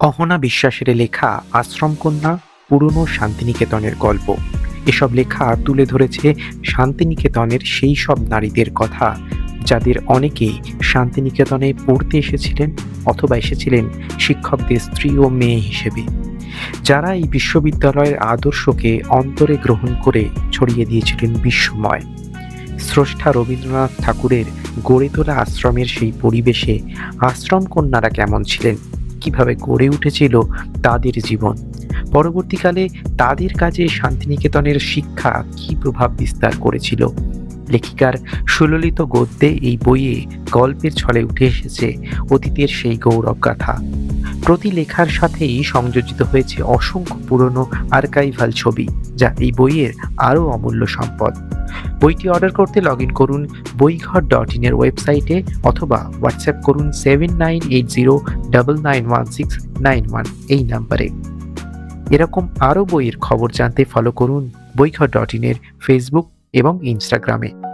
অহনা বিশ্বাসের লেখা আশ্রমকন্যা পুরনো শান্তিনিকেতনের গল্প। এসব লেখা তুলে ধরেছে শান্তিনিকেতনের সেই সব নারীদের কথা যাদের অনেকেই শান্তিনিকেতনে পড়তে এসেছিলেন অথবা এসেছিলেন শিক্ষকদের স্ত্রী ও মেয়ে হিসেবে, যারা এই বিশ্ববিদ্যালয়ের আদর্শকে অন্তরে গ্রহণ করে ছড়িয়ে দিয়েছিলেন বিশ্বময়। স্রষ্টা রবীন্দ্রনাথ ঠাকুরের গড়ে তোলা আশ্রমের সেই পরিবেশে আশ্রম কন্যারা কেমন ছিলেন, কিভাবে গড়ে উঠেছিল তাদের জীবন, পরবর্তীকালে তাদের কাজে শান্তিনিকেতনের শিক্ষা কী প্রভাব বিস্তার করেছিল। লেখিকার সুললিত গদ্যে এই বইয়ে গল্পের ছলে উঠে এসেছে অতীতের সেই গৌরব গাথা। প্রতি লেখার সাথেই সংযোজিত হয়েছে অসংখ্য পুরনো আর্কাইভাল ছবি, যা এই বইয়ের আরও অমূল্য সম্পদ। বইটি অর্ডার করতে লগ ইন করুন বইঘর.in এর ওয়েবসাইটে অথবা হোয়াটসঅ্যাপ করুন 7980991691 এই নাম্বারে। এরকম আরও বইয়ের খবর জানতে ফলো করুন বইঘর.in এর ফেসবুক এবং ইনস্টাগ্রামে।